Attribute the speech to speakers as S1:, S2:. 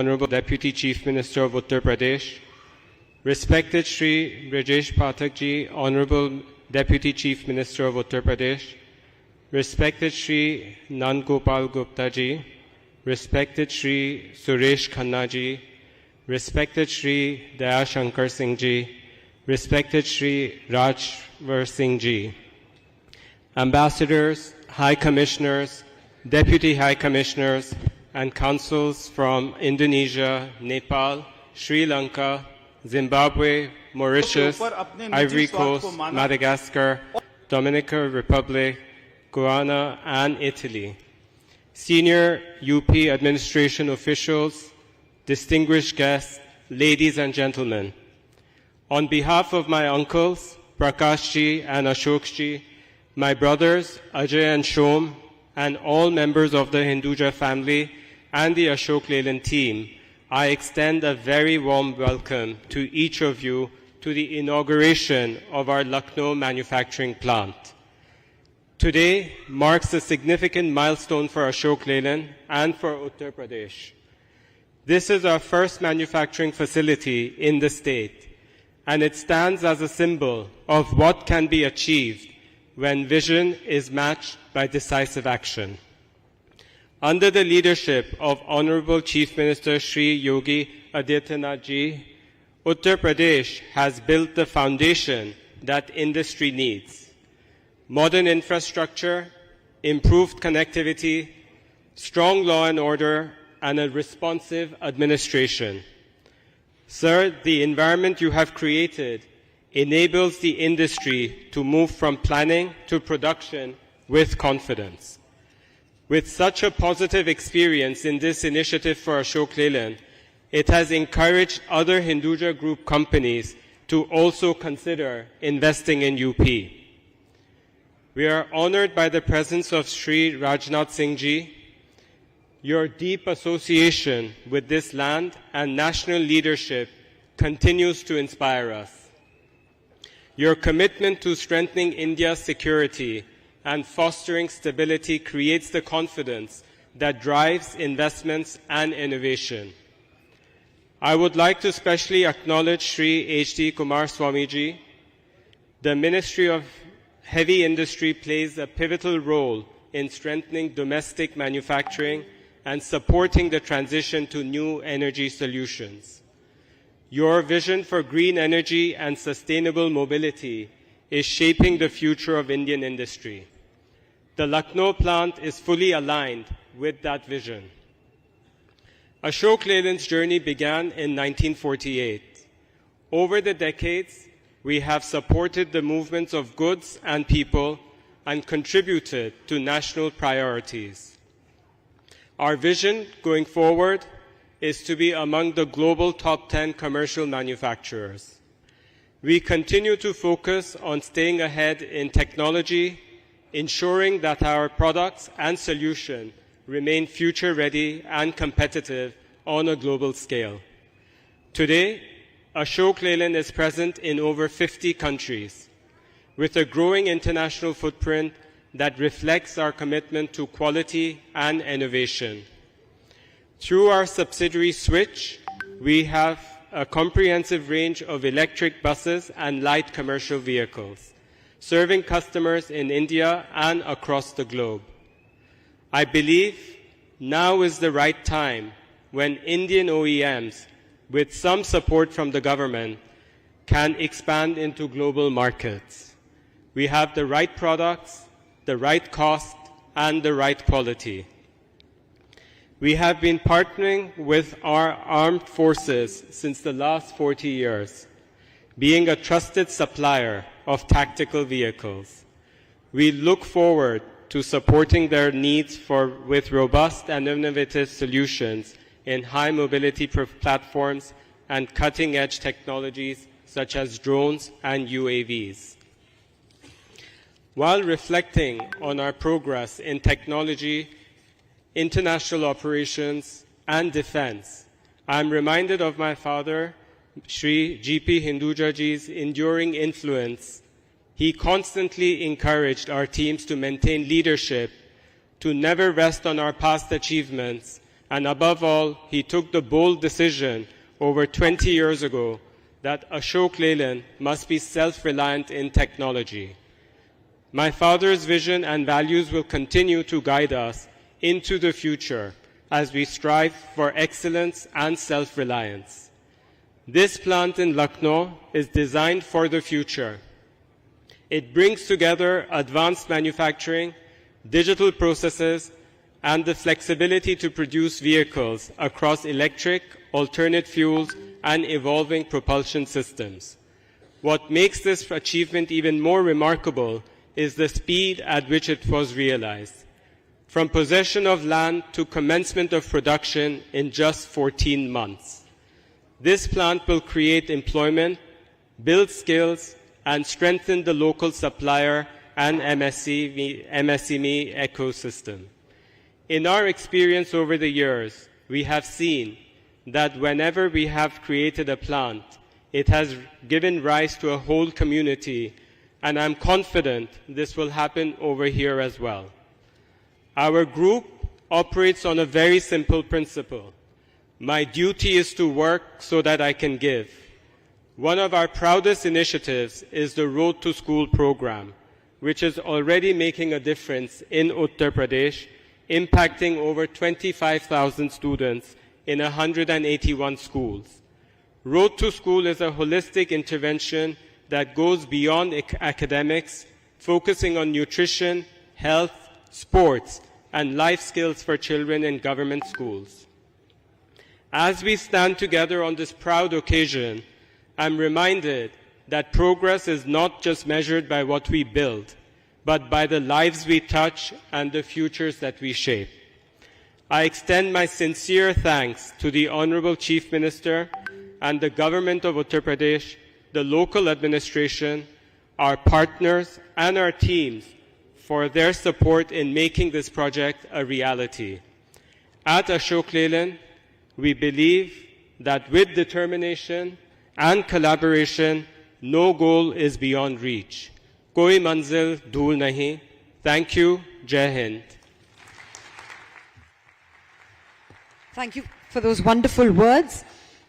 S1: Honorable Deputy Chief Minister of Uttar Pradesh, respected Shri Brajesh Pathak Ji, Honorable Deputy Chief Minister of Uttar Pradesh, respected Shri Nand Gopal Gupta Ji, respected Shri Suresh Khanna Ji, respected Shri Daya Shankar Singh Ji, respected Shri Rajvar Singh Ji, ambassadors, high commissioners, deputy high commissioners, and consuls from Indonesia, Nepal, Sri Lanka, Zimbabwe, Mauritius, Ivory Coast, Madagascar, Dominican Republic, Guyana, and Italy. Senior UP administration officials, distinguished guests, ladies and gentlemen. On behalf of my uncles, Prakash Ji and Ashok Ji, my brothers, Ajay and Shom, and all members of the Hinduja family and the Ashok Leyland team, I extend a very warm welcome to each of you to the inauguration of our Lucknow manufacturing plant. Today marks a significant milestone for Ashok Leyland and for Uttar Pradesh. This is our first manufacturing facility in the state, and it stands as a symbol of what can be achieved when vision is matched by decisive action. Under the leadership of Honorable Chief Minister Shri Yogi Adityanath Ji, Uttar Pradesh has built the foundation that industry needs: modern infrastructure, improved connectivity, strong law and order, and a responsive administration. Sir, the environment you have created enables the industry to move from planning to production with confidence. With such a positive experience in this initiative for Ashok Leyland, it has encouraged other Hinduja Group companies to also consider investing in UP. We are honored by the presence of Shri Rajnath Singh Ji. Your deep association with this land and national leadership continues to inspire us. Your commitment to strengthening India's security and fostering stability creates the confidence that drives investments and innovation. I would like to specially acknowledge Shri H.D. Kumar Swamiji. The Ministry of Heavy Industry plays a pivotal role in strengthening domestic manufacturing and supporting the transition to new energy solutions. Your vision for green energy and sustainable mobility is shaping the future of Indian industry. The Lucknow plant is fully aligned with that vision. Ashok Leyland's journey began in 1948. Over the decades, we have supported the movements of goods and people and contributed to national priorities. Our vision going forward is to be among the global top 10 commercial manufacturers. We continue to focus on staying ahead in technology, ensuring that our products and solutions remain future-ready and competitive on a global scale. Today, Ashok Leyland is present in over 50 countries, with a growing international footprint that reflects our commitment to quality and innovation. Through our subsidiary Switch, we have a comprehensive range of electric buses and light commercial vehicles, serving customers in India and across the globe. I believe now is the right time when Indian OEMs, with some support from the government, can expand into global markets. We have the right products, the right cost, and the right quality. We have been partnering with our armed forces since the last 40 years, being a trusted supplier of tactical vehicles. We look forward to supporting their needs with robust and innovative solutions in high mobility platforms and cutting-edge technologies such as drones and UAVs. While reflecting on our progress in technology, international operations, and defense, I am reminded of my father, Shri G.P. Hinduja Ji's enduring influence. He constantly encouraged our teams to maintain leadership, to never rest on our past achievements, And above all, he took the bold decision over 20 years ago that Ashok Leyland must be self-reliant in technology. My father's vision and values will continue to guide us into the future as we strive for excellence and self-reliance. This plant in Lucknow is designed for the future. It brings together advanced manufacturing, digital processes, and the flexibility to produce vehicles across electric, alternate fuels, and evolving propulsion systems. What makes this achievement even more remarkable is the speed at which it was realized. From possession of land to commencement of production in just 14 months. This plant will create employment, build skills, and strengthen the local supplier and MSME ecosystem. In our experience over the years, we have seen that whenever we have created a plant, it has given rise to a whole community, and I'm confident this will happen over here as well. Our group operates on a very simple principle. My duty is to work so that I can give. One of our proudest initiatives is the Road to School program, which is already making a difference in Uttar Pradesh, impacting over 25,000 students in 181 schools. Road to School is a holistic intervention that goes beyond academics, focusing on nutrition, health, sports, and life skills for children in government schools. As we stand together on this proud occasion, I'm reminded that progress is not just measured by what we build, but by the lives we touch and the futures that we shape. I extend my sincere thanks to the Honorable Chief Minister and the Government of Uttar Pradesh, the local administration, our partners, and our teams for their support in making this project a reality. At Ashok Leyland, we believe that with determination and collaboration, no goal is beyond reach. Koi manzil dhool nahi. Thank you. Jai Hind.
S2: Thank you for those wonderful words.